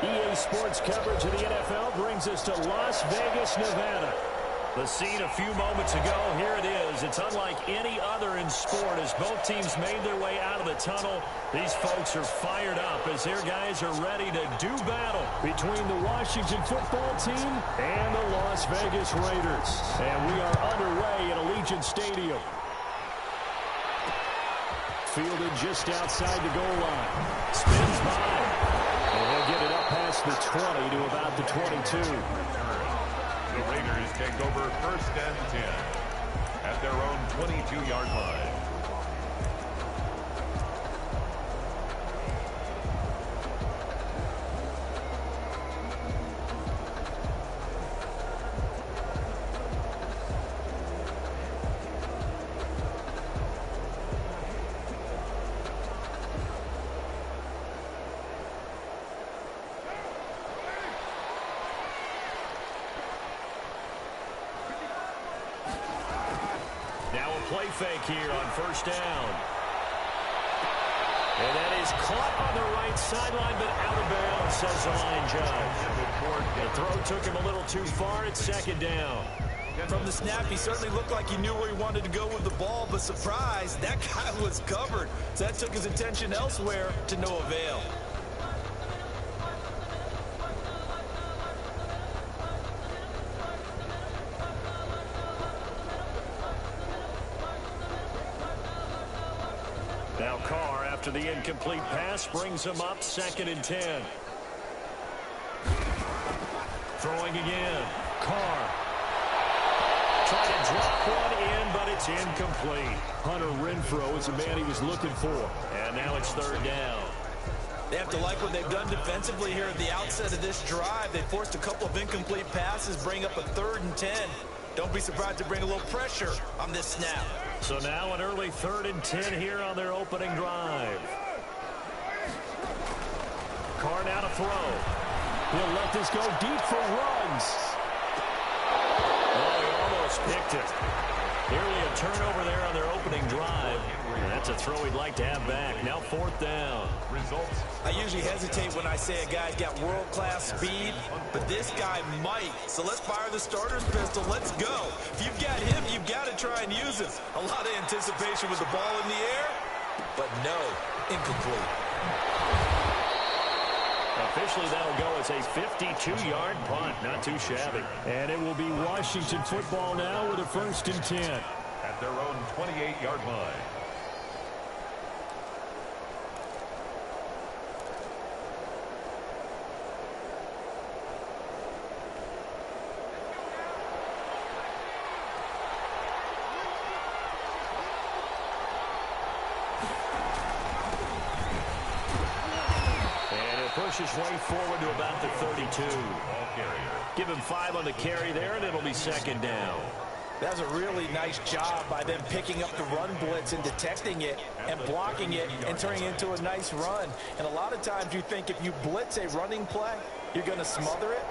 EA Sports coverage of the NFL brings us to Las Vegas, Nevada. The scene a few moments ago, here it is. It's unlike any other in sport as both teams made their way out of the tunnel. These folks are fired up as their guys are ready to do battle between the Washington football team and the Las Vegas Raiders. And we are underway at Allegiant Stadium. Fielded just outside the goal line. Spins by. And he'll get it up past the 20 to about the 22. The Raiders take over 1st and 10 at their own 22-yard line. Play fake here on 1st down. And that is caught on the right sideline, but out of bounds, says the line judge. The throw took him a little too far. It's 2nd down. From the snap, he certainly looked like he knew where he wanted to go with the ball, but surprise, that guy was covered. So that took his attention elsewhere to no avail. Now Carr, after the incomplete pass, brings him up 2nd and 10. Throwing again. Carr. Trying to drop one in, but it's incomplete. Hunter Renfrow is the man he was looking for. And now it's 3rd down. They have to like what they've done defensively here at the outset of this drive. They forced a couple of incomplete passes, bring up a 3rd and 10. Don't be surprised to bring a little pressure on this snap. So now an early 3rd and 10 here on their opening drive. Carr now to throw. He'll let this go deep for runs. Oh, he almost picked it. Nearly a turnover there on their opening drive. And that's a throw he'd like to have back. Now 4th down. Results. I usually hesitate when I say a guy's got world-class speed, but this guy might. So let's fire the starter's pistol. Let's go. If you've got him, you've got to try and use him. A lot of anticipation with the ball in the air, but no, incomplete. Officially, that'll go as a 52-yard punt. Not too shabby. And it will be Washington football now with a 1st and 10. At their own 28-yard line. Pushes way forward to about the 32. Give him 5 on the carry there, and it'll be 2nd down. That was a really nice job by them picking up the run blitz and detecting it and blocking it and turning it into a nice run. And a lot of times you think if you blitz a running play, you're going to smother it.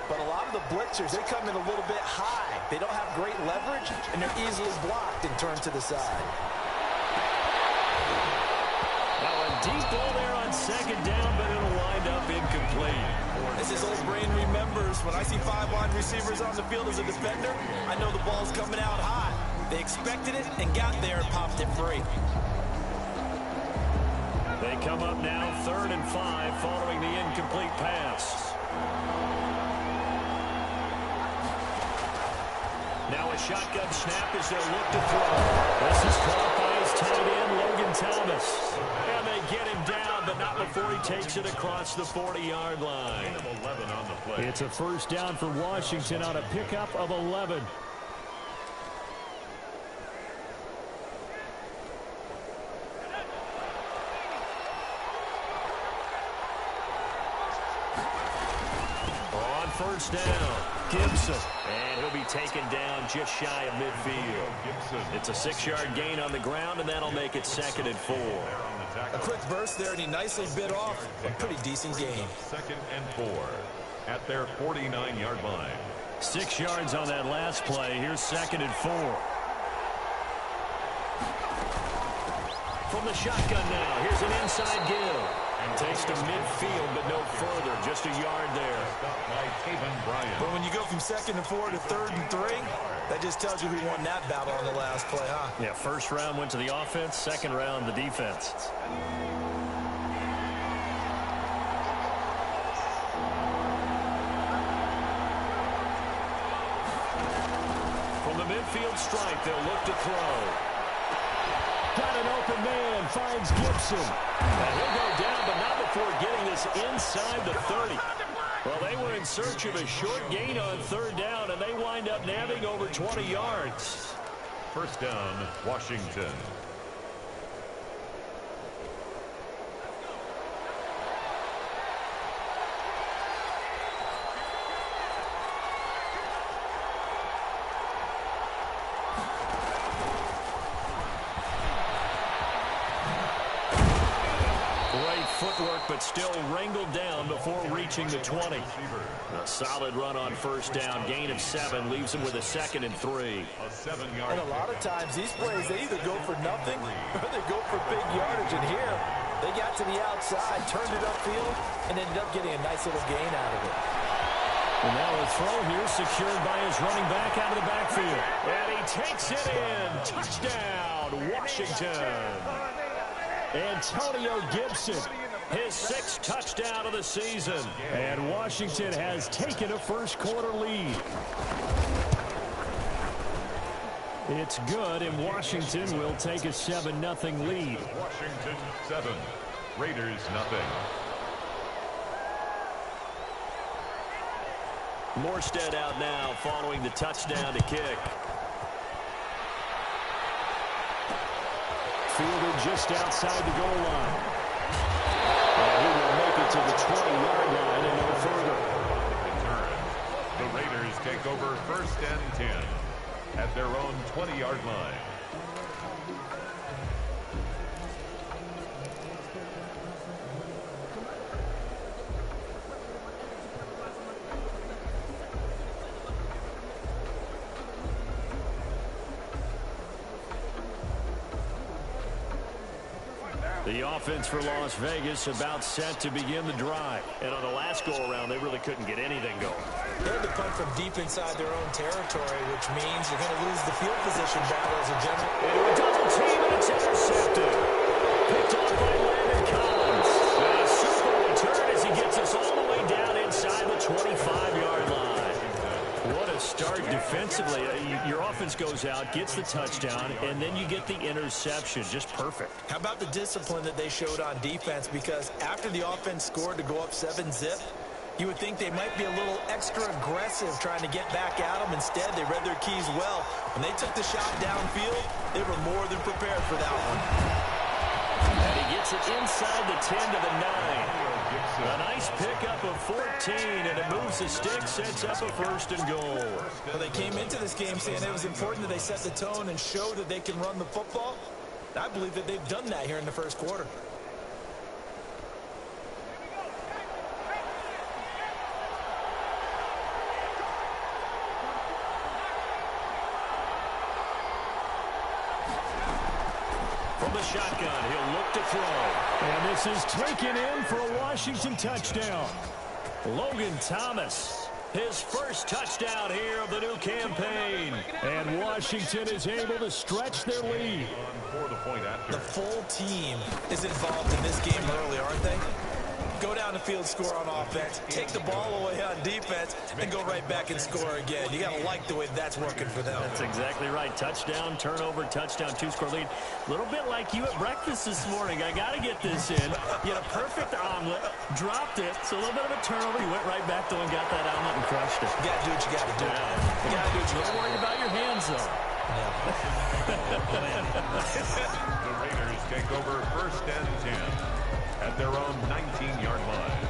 But a lot of the blitzers, they come in a little bit high. They don't have great leverage, and they're easily blocked and turned to the side. Now a deep ball there on 2nd down, but it'll wind up incomplete. As his old brain remembers, when I see 5 wide receivers on the field as a defender, I know the ball's coming out hot. They expected it and got there and popped it free. They come up now 3rd and 5 following the incomplete pass. Now a shotgun snap as they'll look to throw. This is caught by his tight end, Logan Thomas. And they get him down, but not before he takes it across the 40-yard line. 11 on the play. It's a 1st down for Washington on a pickup of 11. On 1st down, Gibson. And he'll be taken down just shy of midfield. It's a 6-yard gain on the ground, and that'll make it 2nd and 4. A quick burst there, and he nicely bit off a pretty decent gain. 2nd and 4 at their 49-yard line. 6 yards on that last play. Here's 2nd and 4. From the shotgun now, here's an inside give. Takes to midfield, but no further. Just a yard there. But when you go from 2nd and 4 to 3rd and 3, that just tells you who won that battle on the last play, huh? Yeah, first round went to the offense, second round the defense. From the midfield stripe, they'll look to throw. Got an open man, finds Gibson. And he'll go down, but not before getting this inside the 30. Well, they were in search of a short gain on 3rd down, and they wind up nabbing over 20 yards. First down, Washington. Footwork, but still wrangled down before reaching the 20. A solid run on first down. Gain of 7 leaves him with a 2nd and 3. And a lot of times these plays, they either go for nothing or they go for big yardage. And here, they got to the outside, turned it upfield, and ended up getting a nice little gain out of it. And now a throw here secured by his running back out of the backfield. And he takes it in. Touchdown, Washington. Antonio Gibson, his 6th touchdown of the season. And Washington has taken a first-quarter lead. It's good, and Washington will take a 7-0 lead. Washington 7, Raiders 0. Morstead out now following the touchdown to kick. Fielded just outside the goal line. And he will make it to the 20-yard line and no further. The Raiders take over 1st and 10 at their own 20-yard line. The offense for Las Vegas about set to begin the drive. And on the last go-around, they really couldn't get anything going. They had to punt from deep inside their own territory, which means you're going to lose the field position battle as a general. Into a double team, and it's intercepted. Picked off by Landon Collins. And a super return as he gets us all the way down inside the 25-yard line. What a start defensively. Your offense goes out, gets the touchdown, and then you get the interception. Just perfect. How about the discipline that they showed on defense? Because after the offense scored to go up 7-zip, you would think they might be a little extra aggressive trying to get back at them. Instead, they read their keys well. When they took the shot downfield, they were more than prepared for that one. And he gets it inside the 10 to the 9. A nice pickup of 14, and it moves the stick, sets up a 1st and goal. Well, they came into this game saying it was important that they set the tone and show that they can run the football. I believe that they've done that here in the first quarter. From the shotgun, he'll look to throw. And this is taken in for a Washington touchdown. Logan Thomas, his first touchdown here of the new campaign. And Washington is able to stretch their lead. The full team is involved in this game early, aren't they? Go down the field, score on offense, take the ball away on defense, and go right back and score again. You got to like the way that's working for them. That's exactly right. Touchdown, turnover, touchdown, 2-score lead. A little bit like you at breakfast this morning. I got to get this in. You had a perfect omelet, dropped it. So a little bit of a turnover. You went right back though and got that omelet and crushed it. You got to do what you got to do. You got to do what you got to do. Worried about your hands, though. The Raiders take over 1st and 10 at their own 19-yard line.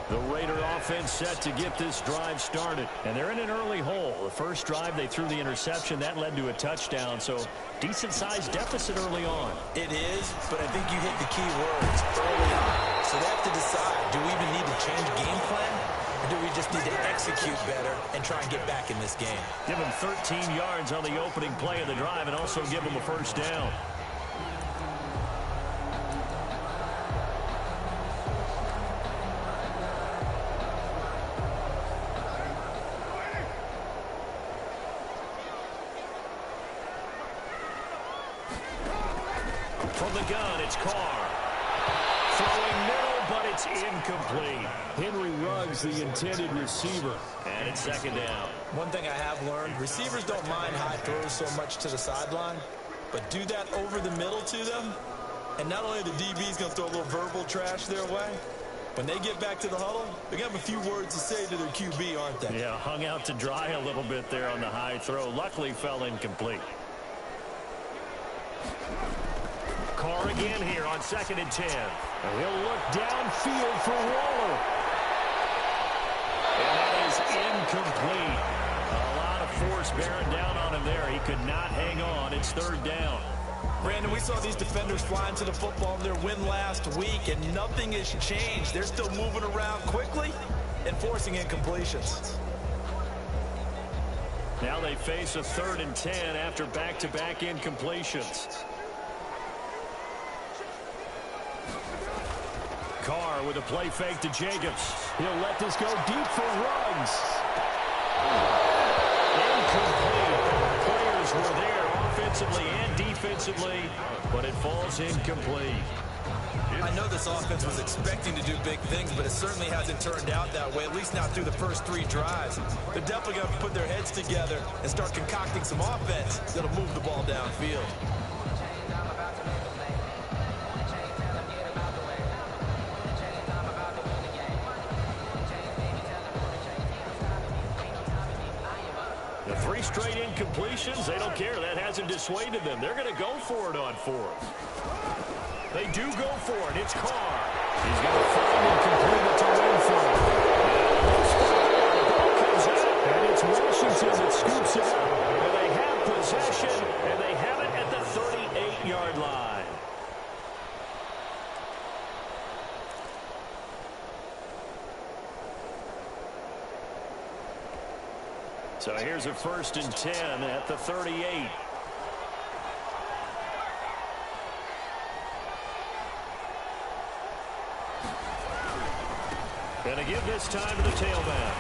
The Raider offense set to get this drive started. And they're in an early hole. The first drive, they threw the interception. That led to a touchdown. So decent-sized deficit early on. It is, but I think you hit the key words early on. So they have to decide, do we even need to change game plan? Or do we just need to execute better and try and get back in this game? Give him 13 yards on the opening play of the drive and also give him a first down. From the gun, it's Carr. Throwing middle, but it's incomplete. Henry Ruggs, the intended receiver. And it's second down. One thing I have learned, receivers don't mind high throws so much to the sideline, but do that over the middle to them, and not only the DB's going to throw a little verbal trash their way, when they get back to the huddle, they're going to have a few words to say to their QB, aren't they? Yeah, hung out to dry a little bit there on the high throw. Luckily fell incomplete. Carr again here on 2nd and 10. And he'll look downfield for Waller. And that is incomplete. A lot of force bearing down on him there. He could not hang on. It's 3rd down. Brandon, we saw these defenders flying to the football in their win last week, and nothing has changed. They're still moving around quickly and forcing incompletions. Now they face a 3rd and 10 after back-to-back incompletions. Carr with a play fake to Jacobs. He'll let this go deep for Ruggs. Incomplete. Players were there offensively and defensively, but it falls incomplete. I know this offense was expecting to do big things, but it certainly hasn't turned out that way, at least not through the first 3 drives. They're definitely going to put their heads together and start concocting some offense that'll move the ball downfield. The 3 straight incompletions, they don't care. That hasn't dissuaded them. They're going to go for it on 4th. They do go for it. It's Carr. He's going to find and complete it to Winfield. The ball comes out, and it's Washington that scoops it up. And they have possession, and they have it at the 38-yard line. So here's a 1st and 10 at the 38. Gonna give this time to the tailback.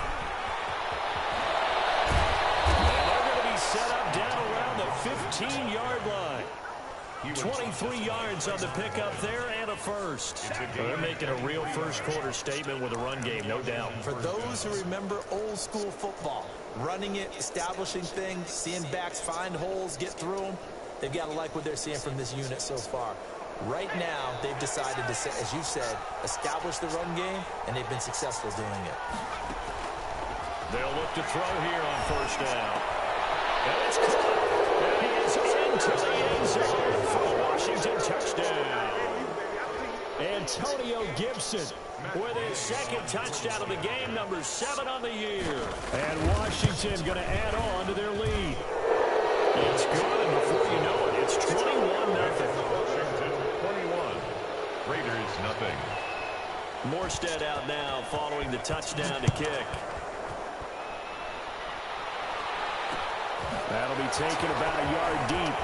And they're going to be set up down around the 15-yard line. 23 yards on the pickup there and a first. Well, they're making a real first-quarter statement with a run game, no doubt. For those who remember old-school football, running it, establishing things, seeing backs find holes, get through them, they've got to like what they're seeing from this unit so far. Right now, they've decided to, as you said, establish the run game, and they've been successful doing it. They'll look to throw here on 1st down. And it's caught. And he is into the end zone for a Washington touchdown. Antonio Gibson With his 2nd touchdown of the game, number 7 on the year. And Washington going to add on to their lead. It's good, and before you know it, it's 21-0. Washington 21, Raiders nothing. Morstead out now following the touchdown to kick. That'll be taken about a yard deep.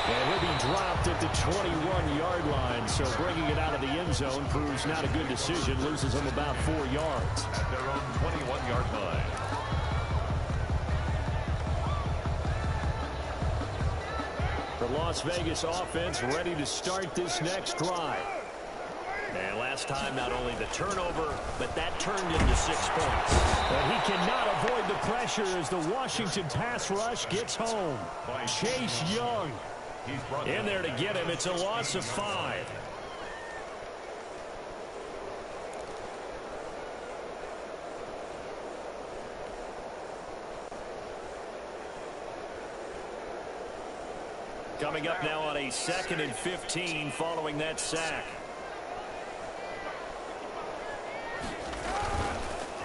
And he'll be dropped at the 21-yard line. So bringing it out of the end zone proves not a good decision. Loses him about 4 yards. At their own 21-yard line. The Las Vegas offense ready to start this next drive. And last time, not only the turnover, but that turned into 6 points. But he cannot avoid the pressure as the Washington pass rush gets home. Chase Young in there to get him. It's a loss of 5. Coming up now on a 2nd and 15 following that sack.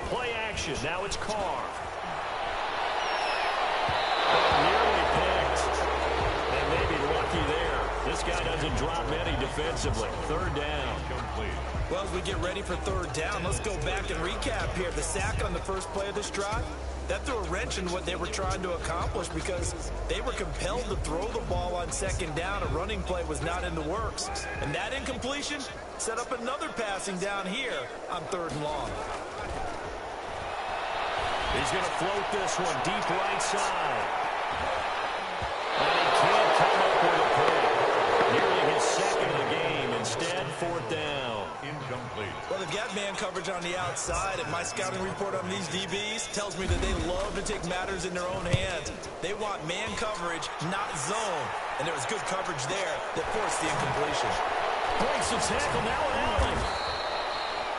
Play action. Now it's Carr. Nearly picked. And maybe lucky there. This guy doesn't drop many defensively. Third down. Complete. Well, as we get ready for third down, let's go back and recap here. The sack on the first play of this drive, that threw a wrench in what they were trying to accomplish because they were compelled to throw the ball on second down. A running play was not in the works. And that incompletion set up another passing down here on third and long. He's going to float this one deep right side. And he can't come up with a play. Nearly his second of the game. Instead, fourth down. Incomplete. Well, they've got man coverage on the outside, and my scouting report on these DBs tells me that they love to take matters in their own hands. They want man coverage, not zone. And there was good coverage there that forced the incompletion. Breaks the tackle now at Allen.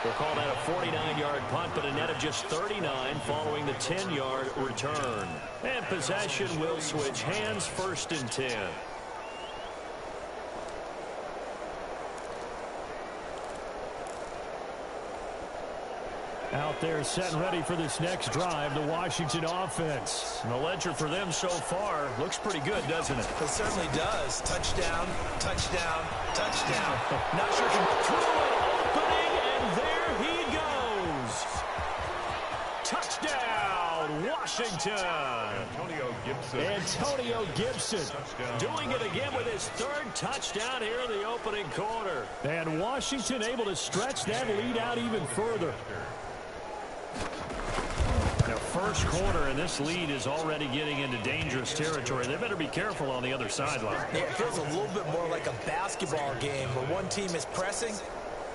We'll call that a 49-yard punt, but a net of just 39 following the 10-yard return. And possession will switch hands, first and 10. Out there set and ready for this next drive, the Washington offense. And the ledger for them so far looks pretty good, doesn't it? It certainly does. Touchdown, touchdown, touchdown. Not sure if he threw an opening, and there he goes. Touchdown, Washington. Antonio Gibson. Doing it again with his third touchdown here in the opening quarter. And Washington able to stretch that lead out even further. Now, first quarter, and this lead is already getting into dangerous territory. They better be careful on the other sideline. Yeah, it feels a little bit more like a basketball game where one team is pressing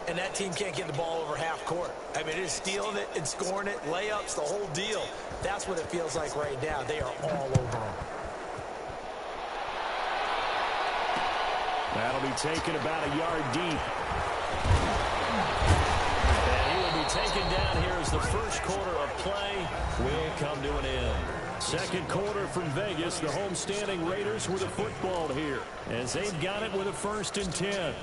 and that team can't get the ball over half court. I mean, it is stealing it and scoring it, layups, the whole deal. That's what it feels like right now. They are all over them. That'll be taken about a yard deep. And he will be taken down here as the first quarter of play will come to an end. Second quarter from Vegas, the homestanding Raiders with a football here as they've got it with a first and 10.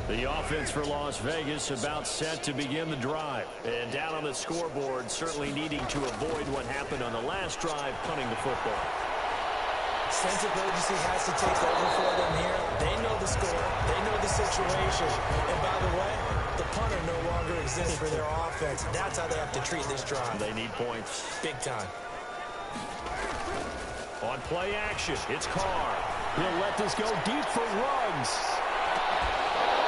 The offense for Las Vegas about set to begin the drive. And down on the scoreboard, certainly needing to avoid what happened on the last drive, punting the football. Sense of urgency has to take over for them here. They know the score. They know the situation. And by the way, the punter no longer exists for their offense. That's how they have to treat this drive. They need points. Big time. On play action, it's Carr. He'll let this go deep for Ruggs.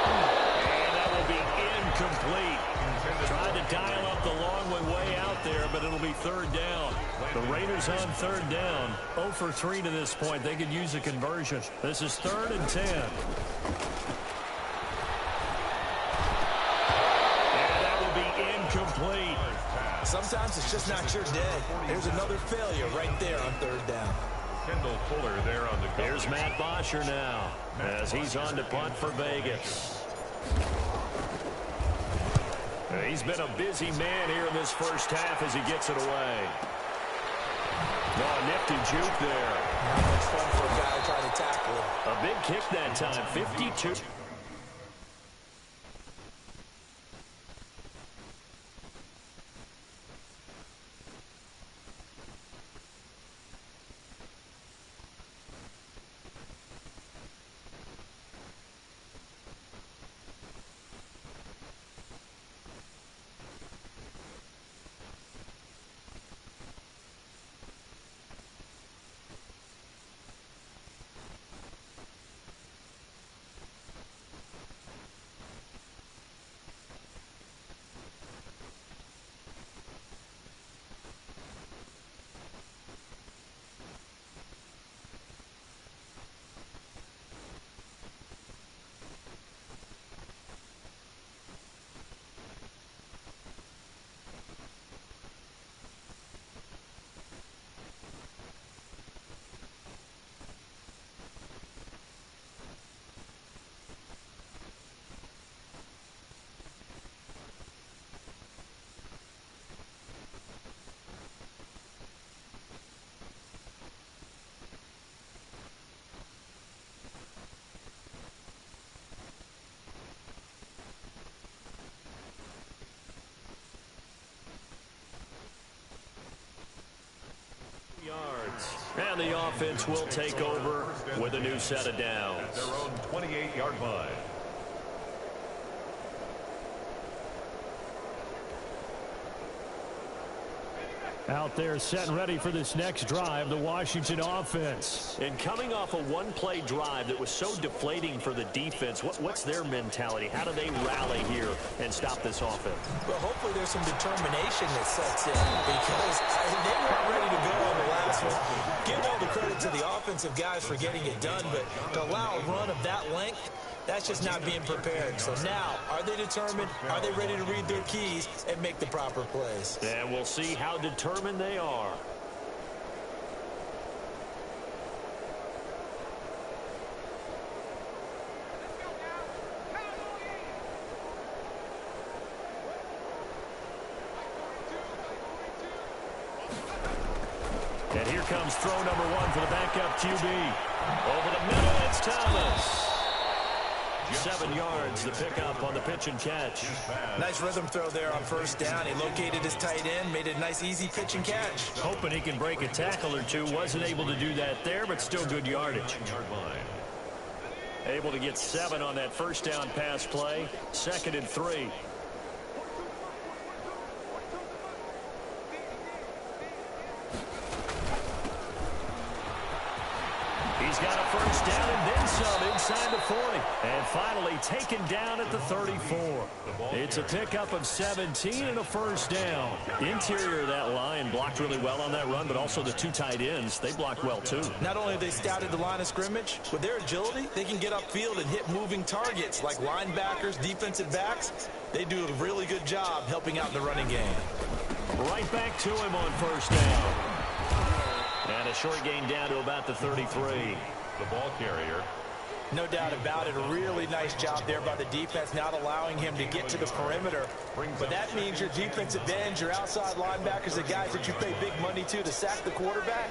And that will be incomplete. Tried to dial up the long one way out there, but it'll be third down. The Raiders on third down. 0 for 3 to this point. They could use a conversion. This is 3rd and 10. And that will be incomplete. Sometimes it's just not your day. There's another failure right there on third down. Kendall Fuller there on the Here's Matt Bosher now as he's on to punt for Vegas. He's been a busy man here in this first half as he gets it away. Oh, nifty juke there. Not much fun for a guy trying to tackle him. A big kick that time, 52. offense will take over with a new set of downs. At their own 28-yard line. Out there set and ready for this next drive, the Washington offense. And coming off a one-play drive that was so deflating for the defense, what's their mentality? How do they rally here and stop this offense? Well, hopefully there's some determination that sets in because they weren't ready to go on the last one. Give all the credit to the offensive guys for getting it done, but to allow a run of that length, that's just not being prepared. So now, are they determined? Are they ready to read their keys and make the proper plays? And we'll see how determined they are. And here comes throw number one for the backup QB. Over the middle, it's Thomas. 7 yards, the pickup on the pitch and catch. Nice rhythm throw there on first down. He located his tight end, made it a nice, easy pitch and catch. Hoping he can break a tackle or two. Wasn't able to do that there, but still good yardage. Able to get 7 on that first down pass play. 2nd and 3. He's got a first down and then some inside the 40. And finally taken down at the 34. It's a pickup of 17 and a first down. Interior of that line blocked really well on that run, but also the 2 tight ends, they blocked well too. Not only have they scouted the line of scrimmage, with their agility, they can get upfield and hit moving targets like linebackers, defensive backs. They do a really good job helping out in the running game. Right back to him on first down. And a short gain down to about the 33. The ball carrier. No doubt about it. A really nice job there by the defense, not allowing him to get to the perimeter. But that means your defensive ends, your outside linebackers, the guys that you pay big money to sack the quarterback,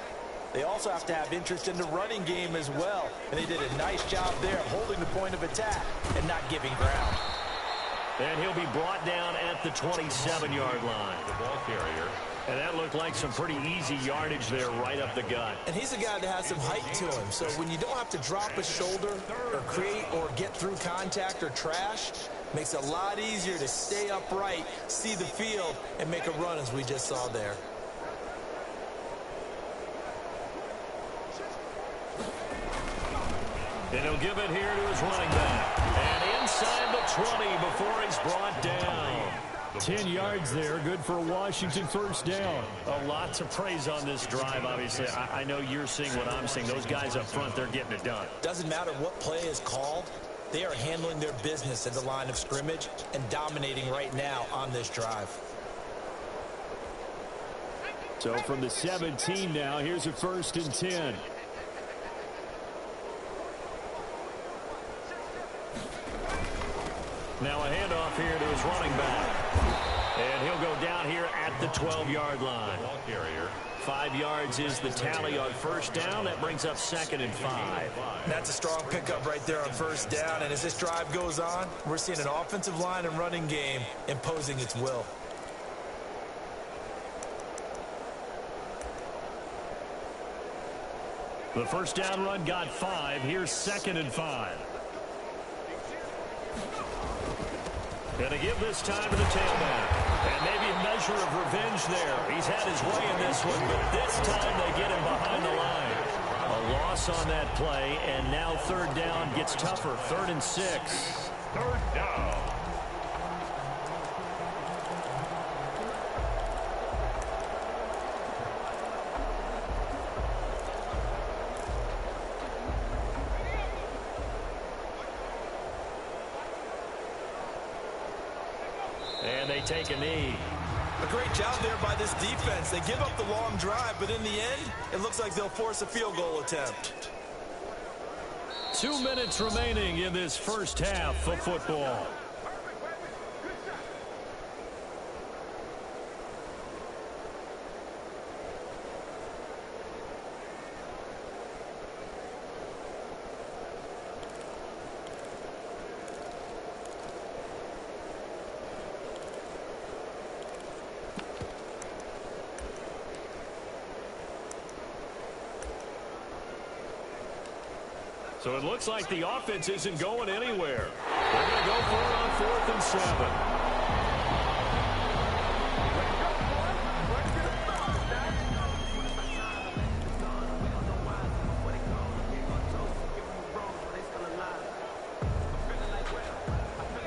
they also have to have interest in the running game as well. And they did a nice job there holding the point of attack and not giving ground. And he'll be brought down at the 27-yard line. The ball carrier. And that looked like some pretty easy yardage there right up the gut. And he's a guy that has some height to him. So when you don't have to drop a shoulder or create or get through contact or trash, makes it a lot easier to stay upright, see the field, and make a run as we just saw there. And he'll give it here to his running back. And inside the 20 before he's brought down. 10 yards there, good for a Washington first down. A lot to praise on this drive, obviously. I know you're seeing what I'm seeing. Those guys up front, they're getting it done. Doesn't matter what play is called. They are handling their business at the line of scrimmage and dominating right now on this drive. So from the 17 now, here's a 1st and 10. Now a handoff here to his running back. And he'll go down here at the 12-yard line. 5 yards is the tally on first down. That brings up 2nd and 5. That's a strong pickup right there on first down. And as this drive goes on, we're seeing an offensive line and running game imposing its will. The first down run got 5. Here's 2nd and 5. Going to give this time to the tailback. And maybe a measure of revenge there. He's had his way in this one, but this time they get him behind the line. A loss on that play, and now 3rd down gets tougher. 3rd and 6. 3rd down. And they take a knee. A great job there by this defense. They give up the long drive, but in the end, it looks like they'll force a field goal attempt. 2 minutes remaining in this first half of football. So it looks like the offense isn't going anywhere. They're going to go for it on 4th and 7.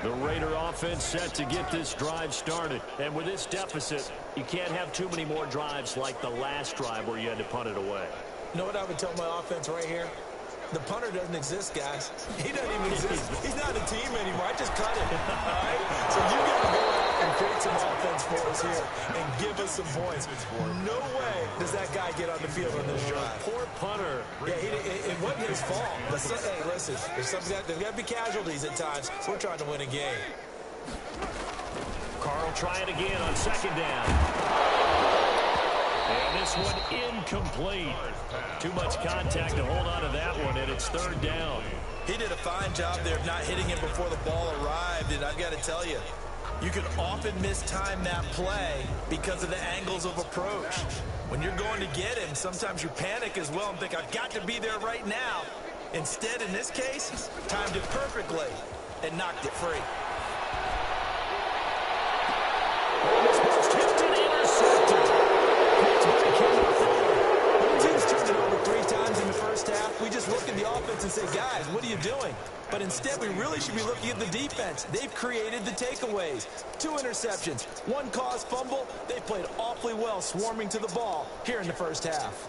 The Raider offense set to get this drive started. And with this deficit, you can't have too many more drives like the last drive where you had to punt it away. You know what I would tell my offense right here? The punter doesn't exist, guys. He doesn't even exist. He's not a team anymore. I just cut it. All right? So you got to go out and create some offense for us here and give us some points. No way does that guy get on the field on this drive. Poor punter. Yeah, it wasn't his fault. But hey, listen, there's got to be casualties at times. We're trying to win a game. Carl trying again on 2nd down. And this one incomplete. Too much contact to hold on to that one, and it's 3rd down. He did a fine job there of not hitting him before the ball arrived, and I've got to tell you, you can often mistime that play because of the angles of approach. When you're going to get him, sometimes you panic as well and think, I've got to be there right now. Instead, in this case, timed it perfectly and knocked it free. This was tipped and intercepted. Teams turned it over 3 times in the first half. We just look at the offense and say, guys, what are you doing? But instead, we really should be looking at the defense. They've created the takeaways. 2 interceptions, 1 caused fumble. They played awfully well swarming to the ball here in the first half.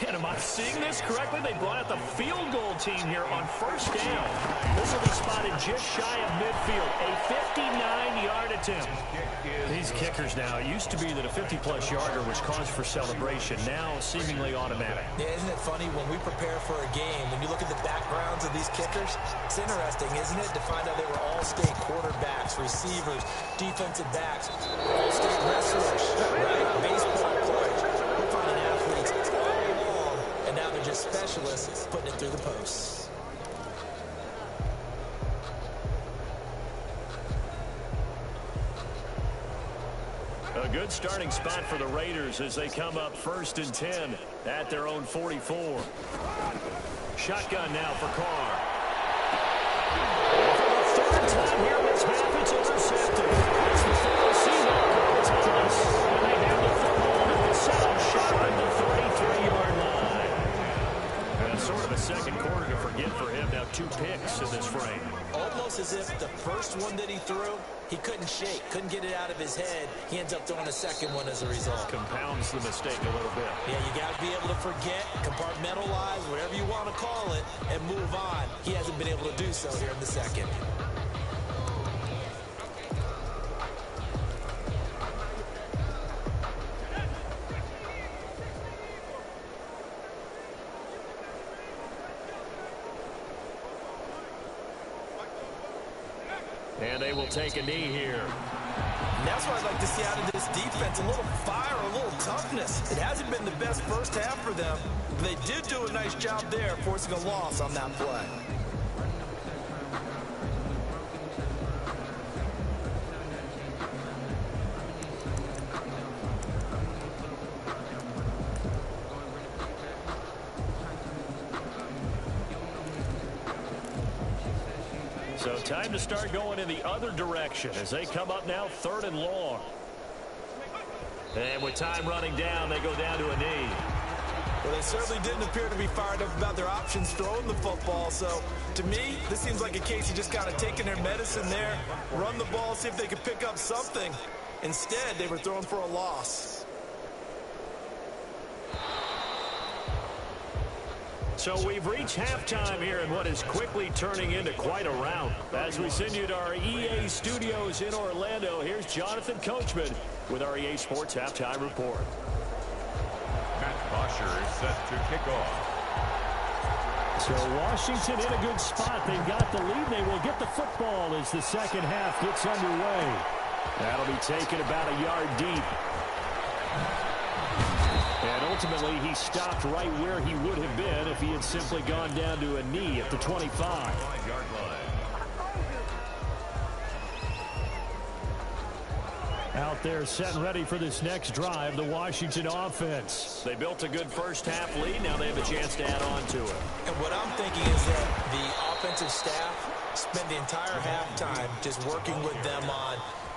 And am I seeing this correctly? They brought out the field goal team here on 1st down. This will be spotted just shy of midfield. A 59-yard attempt. These kickers now, it used to be that a 50-plus yarder was cause for celebration. Now seemingly automatic. Yeah, isn't it funny when we prepare for a game, when you look at the backgrounds of these kickers, it's interesting, isn't it, to find out they were all-state quarterbacks, receivers, defensive backs, all-state wrestlers, right? Baseball players. We're finding athletes all along, and now they're just specialists putting it through the posts. A good starting spot for the Raiders as they come up 1st and 10 at their own 44. Shotgun now for Carr. For the 3rd time here in this half, it's intercepted. It's the full receiver. It's close. And they have the football and it's set up sharp at the 33-yard line. And sort of a second quarter to forget for him. Now 2 picks in this frame. Almost as if the first one that he threw, he couldn't shake, couldn't get it out of his head. He ends up throwing a second one as a result. Compounds the mistake a little bit. Yeah, you got to be able to forget, compartmentalize, whatever you want to call it, and move on. He hasn't been able to do so here in the second. And they will take a knee here. And that's what I'd like to see out of this defense. A little fire, a little toughness. It hasn't been the best first half for them. But they did do a nice job there, forcing a loss on that play. So time to start going in the other direction as they come up now 3rd and long. And with time running down, they go down to a knee. Well, they certainly didn't appear to be fired up about their options throwing the football. So, to me, this seems like a case of just kind of taking their medicine there, run the ball, see if they could pick up something. Instead, they were throwing for a loss. So we've reached halftime here in what is quickly turning into quite a rout. As we send you to our EA studios in Orlando, here's Jonathan Coachman with our EA Sports Halftime Report. Matt Bosher is set to kick off. So Washington in a good spot. They've got the lead. They will get the football as the second half gets underway. That'll be taken about a yard deep. And ultimately, he stopped right where he would have been if he had simply gone down to a knee at the 25. Out there set and ready for this next drive, the Washington offense. They built a good first half lead. Now they have a chance to add on to it. And what I'm thinking is that the offensive staff spent the entire halftime just working with them on,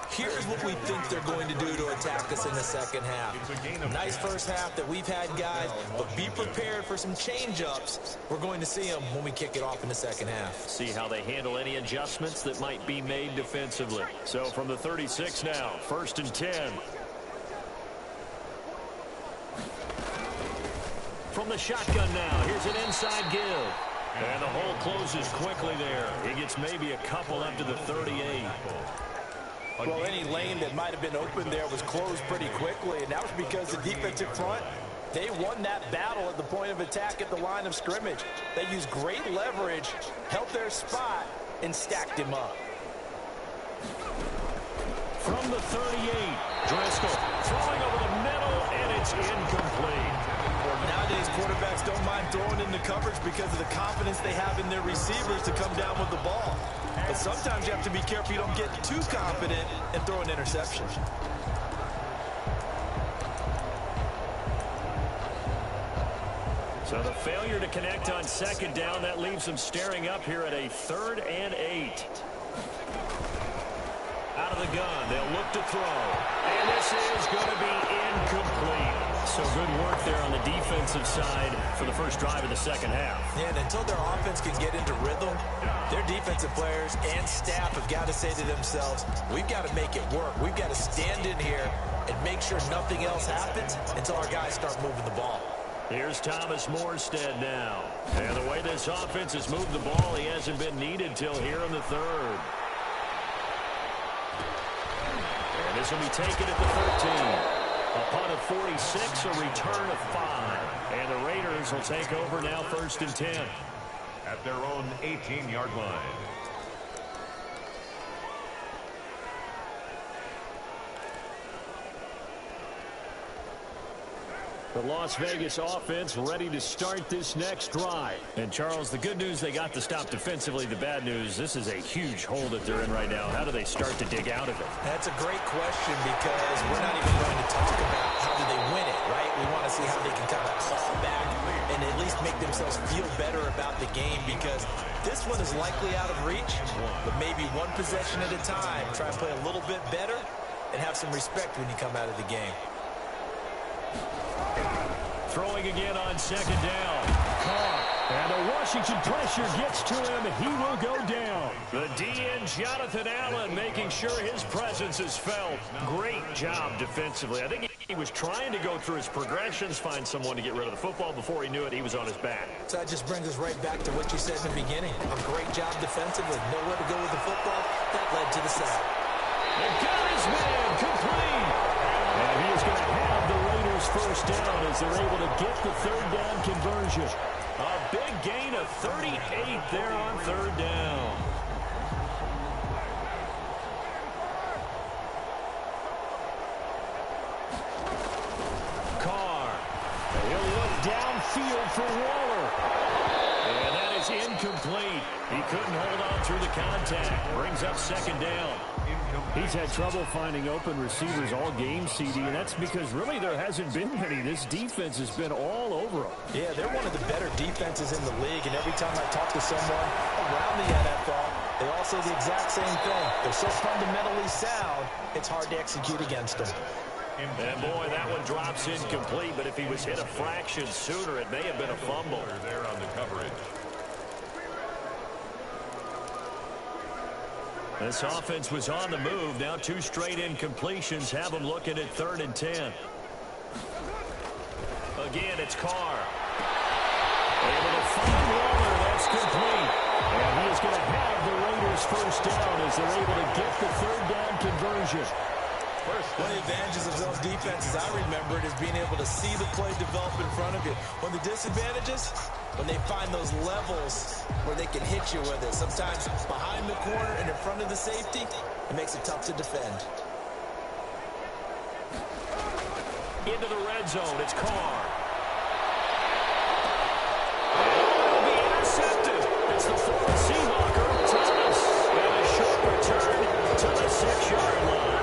here's what we think they're going to do to attack us in the second half. Nice first half that we've had, guys, but be prepared for some change-ups. We're going to see them when we kick it off in the second half. See how they handle any adjustments that might be made defensively. So from the 36 now, 1st and 10. From the shotgun now, here's an inside give. And the hole closes quickly there. He gets maybe a couple up to the 38. Well, any lane that might have been open there was closed pretty quickly, and that was because the defensive front, they won that battle at the point of attack at the line of scrimmage. They used great leverage, held their spot, and stacked him up. From the 38, Driscoll throwing over the middle, and it's incomplete. Well, nowadays, quarterbacks don't mind throwing in the coverage because of the confidence they have in their receivers to come down with the ball. But sometimes you have to be careful you don't get too confident and throw an interception. So the failure to connect on second down, that leaves them staring up here at a 3rd and 8. Out of the gun, they'll look to throw. And this is going to be incomplete. So good work there on the defensive side for the first drive of the second half. Yeah, and until their offense can get into rhythm, their defensive players and staff have got to say to themselves, we've got to make it work. We've got to stand in here and make sure nothing else happens until our guys start moving the ball. Here's Thomas Morstead now. And the way this offense has moved the ball, he hasn't been needed till here in the 3rd. And this will be taken at the 13. A punt of 46, a return of 5. And the Raiders will take over now 1st and 10. At their own 18-yard line. The Las Vegas offense ready to start this next drive. And, Charles, the good news, they got to stop defensively. The bad news, this is a huge hole that they're in right now. How do they start to dig out of it? That's a great question because we're not even going to talk about how do they win it, right? We want to see how they can kind of claw back and at least make themselves feel better about the game because this one is likely out of reach, but maybe one possession at a time. Try and play a little bit better and have some respect when you come out of the game. Throwing again on second down. Carr. And the Washington pressure gets to him, and he will go down. The DN, Jonathan Allen, making sure his presence is felt. Great job defensively. I think he was trying to go through his progressions, find someone to get rid of the football. Before he knew it, he was on his back. So that just brings us right back to what you said in the beginning. A great job defensively. Nowhere to go with the football. That led to the sack. They got his man complete. And he is going to have the Raiders first down as they're able to get the 3rd down conversion. A big gain of 38 there on 3rd down. Carr. He'll look downfield for Waller. And that is incomplete. He couldn't hold on through the contact. Brings up 2nd down. He's had trouble finding open receivers all game, CD, and that's because really there hasn't been many. This defense has been all over them. Yeah, they're one of the better defenses in the league, and every time I talk to someone around the NFL, they all say the exact same thing. They're so fundamentally sound, it's hard to execute against them. And boy, that one drops incomplete, but if he was hit a fraction sooner, it may have been a fumble. There on the coverage. This offense was on the move. Now 2 straight incompletions have them looking at 3rd and 10. Again, it's Carr. Able to find Waller. That's complete. And he is going to have the Raiders first down as they're able to get the 3rd down conversion. One of the advantages of those defenses, I remember it, is being able to see the play develop in front of you. One of the disadvantages, when they find those levels where they can hit you with it. Sometimes behind the corner and in front of the safety, it makes it tough to defend. Into the red zone, it's Carr. Will be intercepted. It's the former Seahawker, Thomas. And a short return to the 6-yard line.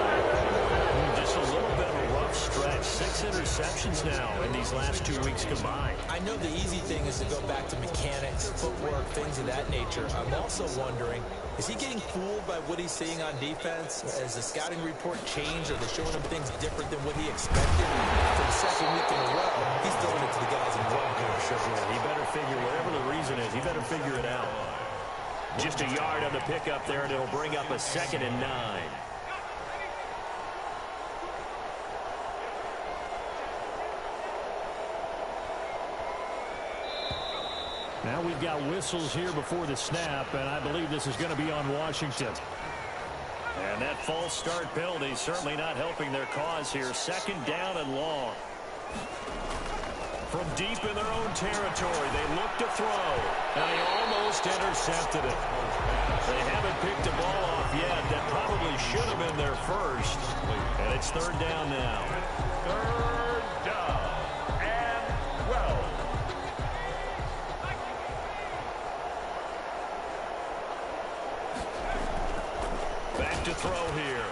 interceptions now in these last 2 weeks combined. I know the easy thing is to go back to mechanics, footwork, things of that nature. I'm also wondering, is he getting fooled by what he's seeing on defense? Has the scouting report changed? Are they showing him things different than what he expected? For the second week in a row, he's throwing it to the guys in one course. He better figure, whatever the reason is, he better figure it out. Just a yard on the pickup there, and it'll bring up a 2nd and 9. Now we've got whistles here before the snap, and I believe this is going to be on Washington. And that false start penalty certainly not helping their cause here. 2nd down and long. From deep in their own territory, they look to throw, and they almost intercepted it. They haven't picked the ball off yet. That probably should have been their first. And it's 3rd down now. 3rd down and 12. Back to throw here.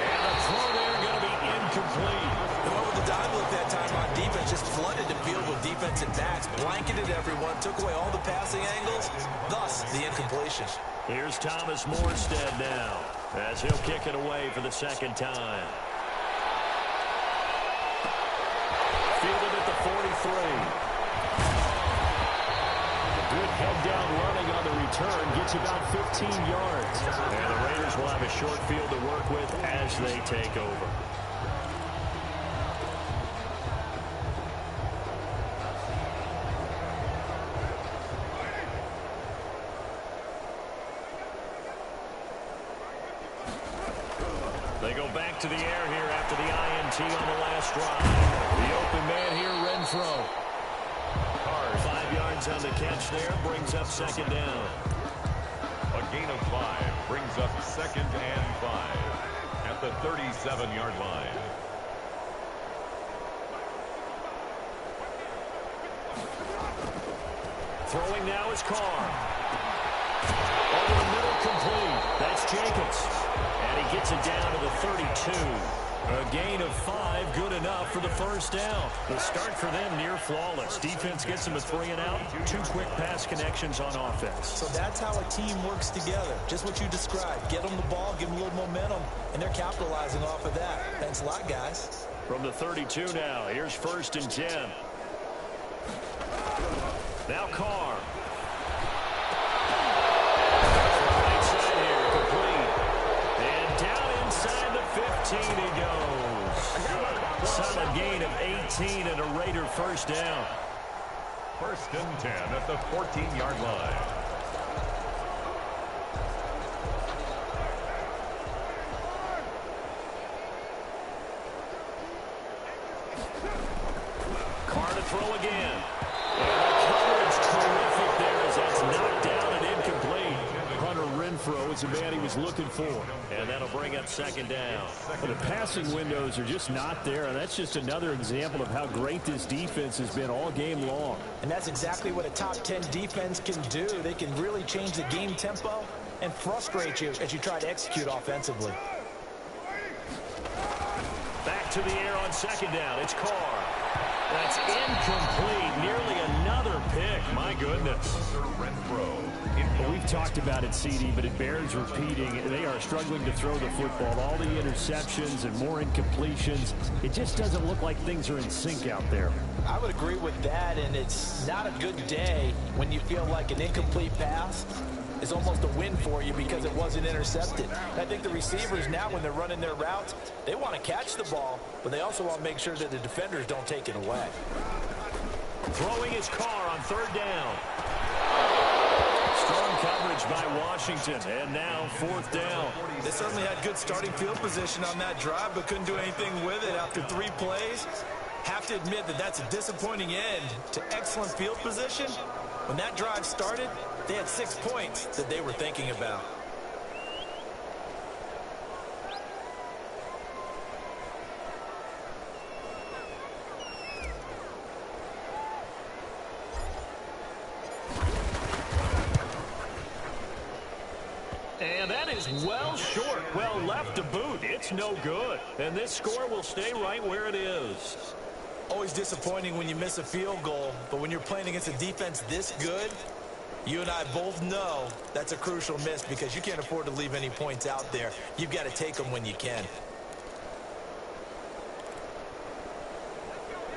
And the throw there going to be incomplete. Whoever the dive looked that time on defense just flooded the field with defensive backs, blanketed everyone, took away all the passing angles, thus the incompletion. Here's Thomas Morstead now, as he'll kick it away for the 2nd time. Fielded at the 43. Good head-down running on the return. Gets about 15 yards. And the Raiders will have a short field to work with as they take over. They go back to the air here after the INT on the last drive. The open man here, Renfro. 5 yards on the catch there, brings up 2nd down. A gain of 5 brings up 2nd and 5 at the 37-yard line. Throwing now is Carr. Over the middle, complete. That's Jacobs. And he gets it down to the 32. A gain of 5, good enough for the 1st down. The start for them near flawless. Defense gets them a 3 and out. 2 quick pass connections on offense. So that's how a team works together. Just what you described. Get them the ball, give them a little momentum, and they're capitalizing off of that. Thanks a lot, guys. From the 32 now, here's 1st and 10. Now Carr. Right side here, complete. And down inside the 15 he goes. Solid gain of 18 and a Raider 1st down. 1st and 10 at the 14-yard line. Carr to throw again. And the coverage terrific there as that's knocked down and incomplete. Hunter Renfro is the man he was looking for. And that'll bring up 2nd down. But the passing windows are just not there, and that's just another example of how great this defense has been all game long. And that's exactly what a top 10 defense can do. They can really change the game tempo and frustrate you as you try to execute offensively. Back to the air on 2nd down. It's Carr. That's incomplete. Nearly another pick. My goodness. Well, we've talked about it, CD, but it bears repeating. They are struggling to throw the football. All the interceptions and more incompletions. It just doesn't look like things are in sync out there. I would agree with that, and it's not a good day when you feel like an incomplete pass is almost a win for you because it wasn't intercepted. I think the receivers now, when they're running their routes, they want to catch the ball, but they also want to make sure that the defenders don't take it away. Throwing his Carr on 3rd down. Strong coverage by Washington, and now 4th down. They certainly had good starting field position on that drive, but couldn't do anything with it after 3 plays. Have to admit that that's a disappointing end to excellent field position. When that drive started, they had 6 points that they were thinking about. And that is well short, well left to boot. It's no good. And this score will stay right where it is. Always disappointing when you miss a field goal, but when you're playing against a defense this good, you and I both know that's a crucial miss because you can't afford to leave any points out there. You've got to take them when you can.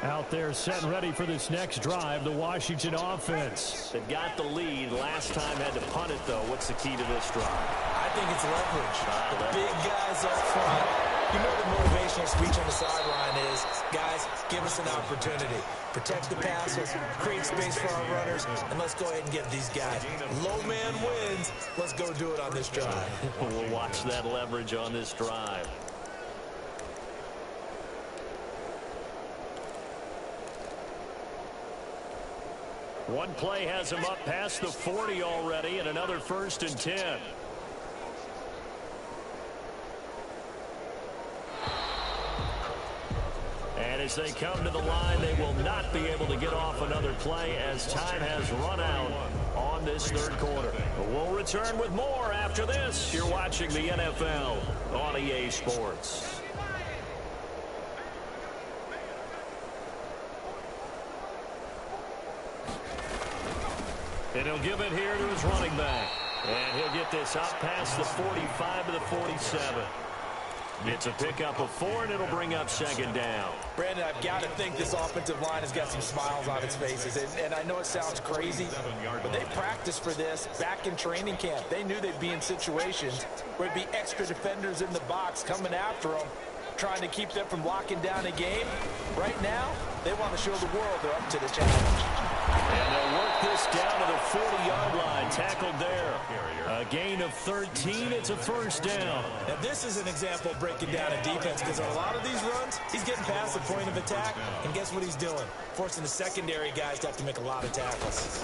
Out there set and ready for this next drive, the Washington offense. They got the lead. Last time had to punt it, though. What's the key to this drive? I think it's leverage. The big guys up front. You know the motivational speech on the sideline is, guys, give us an opportunity. Protect the passes, create space for our runners, and let's go ahead and get these guys. Low man wins. Let's go do it on this drive. We'll watch that leverage on this drive. One play has him up past the 40 already, and another 1st and 10. And as they come to the line, they will not be able to get off another play as time has run out on this 3rd quarter. But we'll return with more after this. You're watching the NFL on EA Sports. And he'll give it here to his running back. And he'll get this up past the 45 to the 47. It's a pickup of 4, and it'll bring up 2nd down. Brandon, I've got to think this offensive line has got some smiles on its faces. And I know it sounds crazy, but they practiced for this back in training camp. They knew they'd be in situations where it'd be extra defenders in the box coming after them, trying to keep them from locking down a game. Right now, they want to show the world they're up to the challenge. And they'll work this down to the 40-yard line. Tackled there. A gain of 13. It's a 1st down. Now, this is an example of breaking down a defense because on a lot of these runs, he's getting past the point of attack, and guess what he's doing? Forcing the secondary guys to have to make a lot of tackles.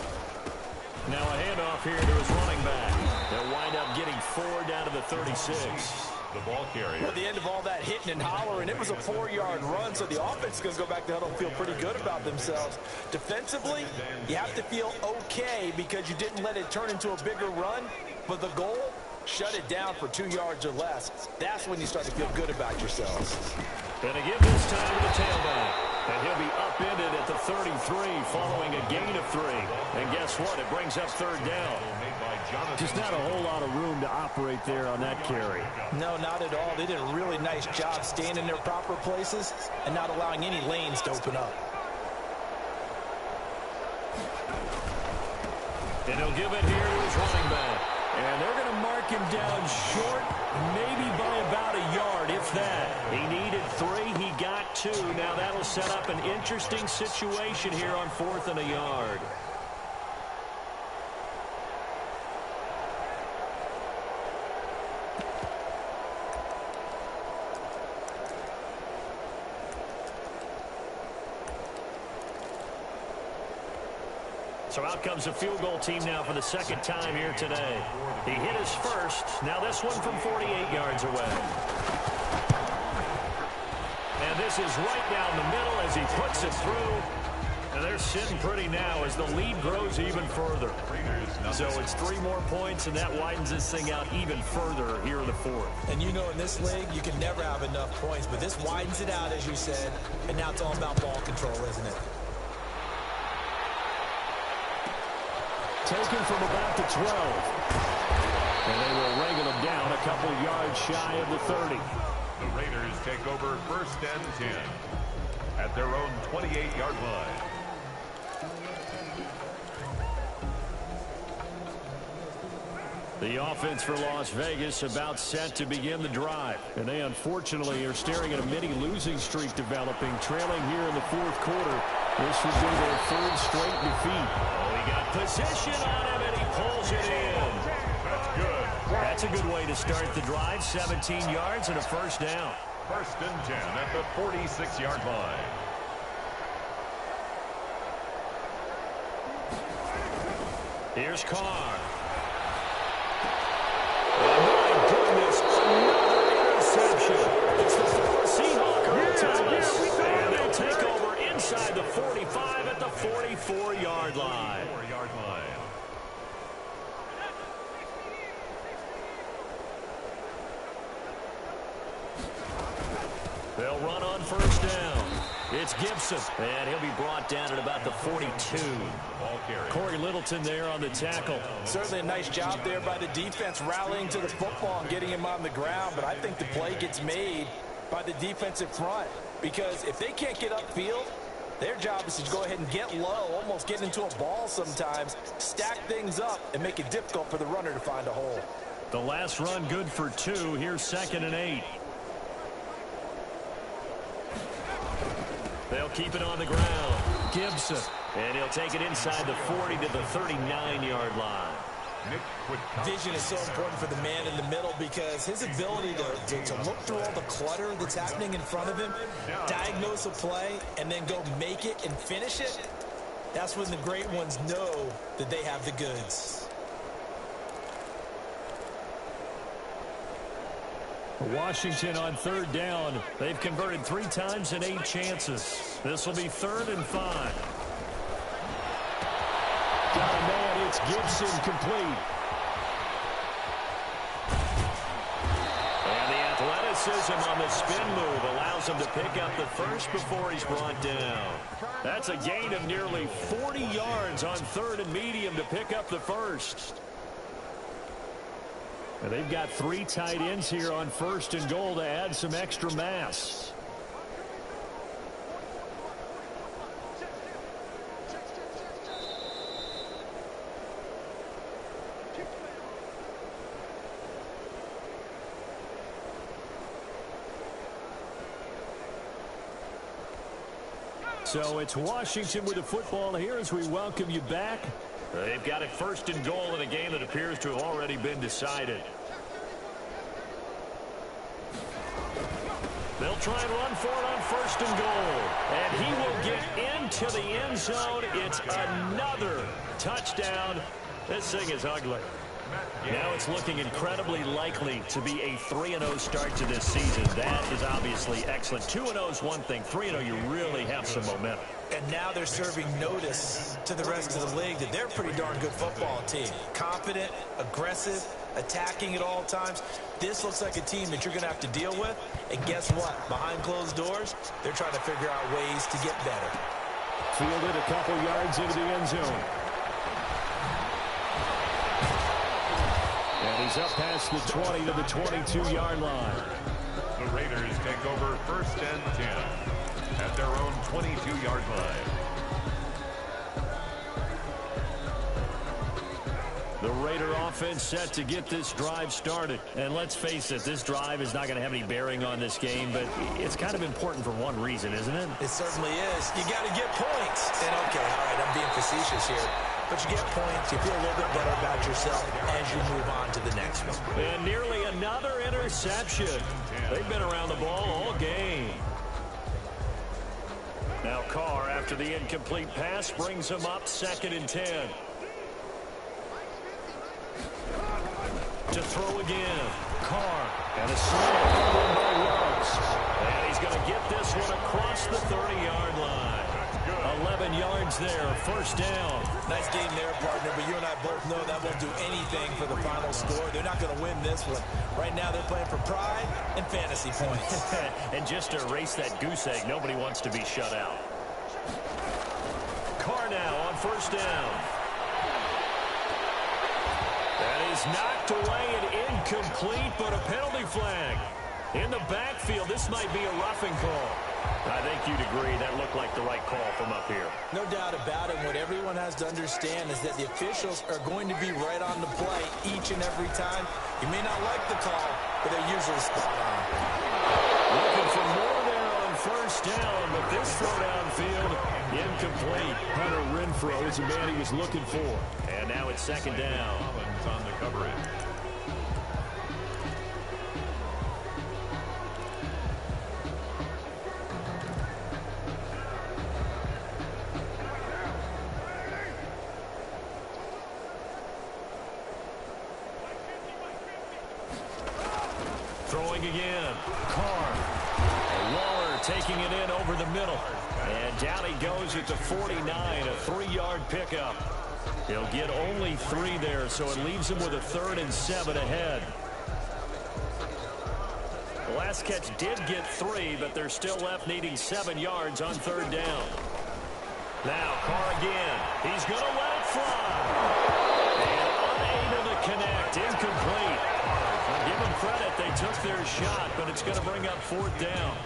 Now a handoff here to his running back. They'll wind up getting 4 down to the 36. The ball carrier. At the end of all that hitting and hollering, it was a 4-yard run, so the offense is going to go back to huddle and feel pretty good about themselves. Defensively, you have to feel okay because you didn't let it turn into a bigger run, but the goal, shut it down for 2 yards or less. That's when you start to feel good about yourselves. And to give this time to the tailback. And he'll be upended at the 33 following a gain of 3. And guess what? It brings up 3rd down. Just not a whole lot of room to operate there on that carry. No, not at all. They did a really nice job staying in their proper places and not allowing any lanes to open up. And he'll give it here to his running back. And they're going to mark him down short, maybe by about a yard, if that. He needed 3. He got 2. Now that'll set up an interesting situation here on 4th and a yard. So out comes the field goal team now for the 2nd time here today. He hit his first. Now this one from 48 yards away. And this is right down the middle as he puts it through. And they're sitting pretty now as the lead grows even further. So it's 3 more points, and that widens this thing out even further here in the 4th. And you know in this league, you can never have enough points, but this widens it out, as you said. And now it's all about ball control, isn't it? Taken from about the 12. And they will wrangle him down a couple yards shy of the 30. The Raiders take over 1st and 10 at their own 28-yard line. The offense for Las Vegas about set to begin the drive. And they unfortunately are staring at a mini losing streak developing, trailing here in the 4th quarter. This would be their 3rd straight defeat. Oh, he got position on him, and he pulls it in. That's good. That's a good way to start the drive. 17 yards and a 1st down. 1st and 10 at the 46-yard line. Here's Carr. Oh, my goodness, another interception. It's the 4th Seahawker Thomas. And they'll take over inside the 45 at the 44-yard line. 4-yard line. They'll run on 1st down. It's Gibson, and he'll be brought down at about the 42. Corey Littleton there on the tackle. Certainly a nice job there by the defense, rallying to the football and getting him on the ground. But I think the play gets made by the defensive front, because if they can't get upfield, their job is to go ahead and get low, almost get into a ball sometimes, stack things up, and make it difficult for the runner to find a hole. The last run good for 2. Here's 2nd and 8. They'll keep it on the ground. Gibson. And he'll take it inside the 40 to the 39-yard line. Vision is so important for the man in the middle, because his ability to look through all the clutter that's happening in front of him, diagnose a play, and then go make it and finish it, that's when the great ones know that they have the goods. Washington on 3rd down. They've converted 3 times in 8 chances. This will be 3rd and 5. Got a man. It's Gibson, complete. And the athleticism on the spin move allows him to pick up the first before he's brought down. That's a gain of nearly 40 yards on 3rd and medium to pick up the first. And they've got 3 tight ends here on 1st and goal to add some extra mass. So it's Washington with the football here as we welcome you back. They've got it 1st and goal in a game that appears to have already been decided. They'll try and run for it on 1st and goal. And he will get into the end zone. It's another touchdown. This thing is ugly. Now it's looking incredibly likely to be a 3-0 start to this season. That is obviously excellent. 2-0 is one thing. 3-0, you really have some momentum. And now they're serving notice to the rest of the league that they're a pretty darn good football team. Confident, aggressive, attacking at all times. This looks like a team that you're going to have to deal with. And guess what? Behind closed doors, they're trying to figure out ways to get better. Fielded a couple yards into the end zone. And he's up past the 20 to the 22-yard line. The Raiders take over 1st and 10 at their own 22-yard line. The Raider offense set to get this drive started. And let's face it, this drive is not going to have any bearing on this game, but it's kind of important for one reason, isn't it? It certainly is. You got to get points. And okay, all right, I'm being facetious here. But you get points, you feel a little bit better about yourself as you move on to the next one. And nearly another interception. They've been around the ball all game. Now Carr, after the incomplete pass, brings him up 2nd and 10. To throw again. Carr. And a slam by Ruggs. And he's going to get this one across the 30-yard line. 11 yards there, 1st down. Nice game there, partner, but you and I both know that won't do anything for the final score. They're not going to win this one. Right now they're playing for pride and fantasy points. And just to erase that goose egg, nobody wants to be shut out. Carr now on 1st down. That is knocked away and incomplete, but a penalty flag. In the backfield, this might be a roughing call. I think you'd agree that looked like the right call from up here. No doubt about it. What everyone has to understand is that the officials are going to be right on the play each and every time. You may not like the call, but they're usually spot on. Looking for more there on 1st down, but this throw downfield, incomplete. Hunter Renfrow is the man he was looking for. And now it's 2nd down. Collins on the coverage. Throwing again. Carr. Waller taking it in over the middle. And down he goes at the 49, a 3-yard pickup. He'll get only 3 there, so it leaves him with a 3rd and 7 ahead. last catch did get 3, but they're still left needing 7 yards on 3rd down. Now Carr again. He's going to let it fly. And unable to connect. Incomplete. I'll give them credit. They took their shot, but it's going to bring up 4th down.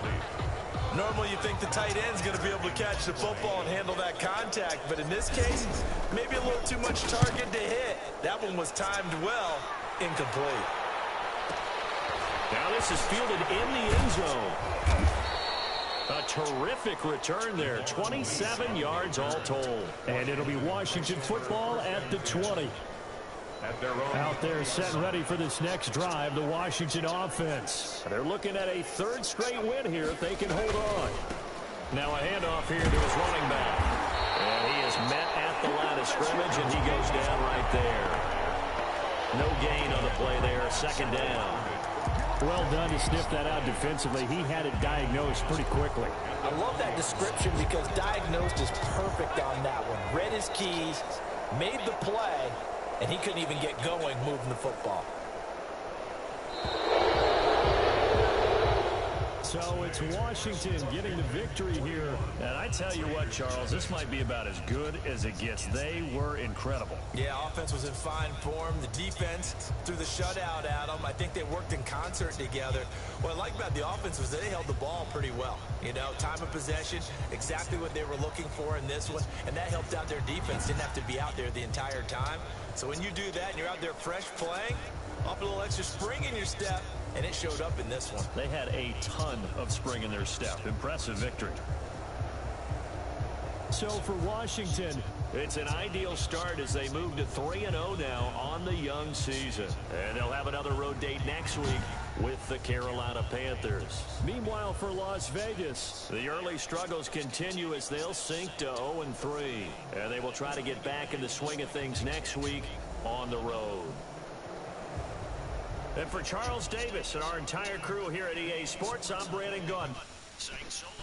Normally you think the tight end's going to be able to catch the football and handle that contact, but in this case, maybe a little too much target to hit. That one was timed well. Incomplete. Now this is fielded in the end zone. A terrific return there. 27 yards all told. And it'll be Washington football at the 20. Out there set and ready for this next drive, the Washington offense. They're looking at a 3rd straight win here if they can hold on. Now a handoff here to his running back. And he is met at the line of scrimmage, and he goes down right there. No gain on the play there. 2nd down. Well done to sniff that out defensively. He had it diagnosed pretty quickly. I love that description because diagnosed is perfect on that one. Read his keys, made the play, and he couldn't even get going moving the football. So it's Washington getting the victory here. And I tell you what, Charles, this might be about as good as it gets. They were incredible. Yeah, offense was in fine form. The defense threw the shutout at them. I think they worked in concert together. What I like about the offense was they held the ball pretty well. You know, time of possession, exactly what they were looking for in this one, and that helped out their defense. Didn't have to be out there the entire time. So when you do that and you're out there fresh playing, off a little extra spring in your step, and it showed up in this one. They had a ton of spring in their step. Impressive victory. So for Washington, it's an ideal start as they move to 3-0 now on the young season. And they'll have another road date next week with the Carolina Panthers. Meanwhile, for Las Vegas, the early struggles continue as they'll sink to 0-3. And they will try to get back in the swing of things next week on the road. And for Charles Davis and our entire crew here at EA Sports, I'm Brandon Gunn, saying so long.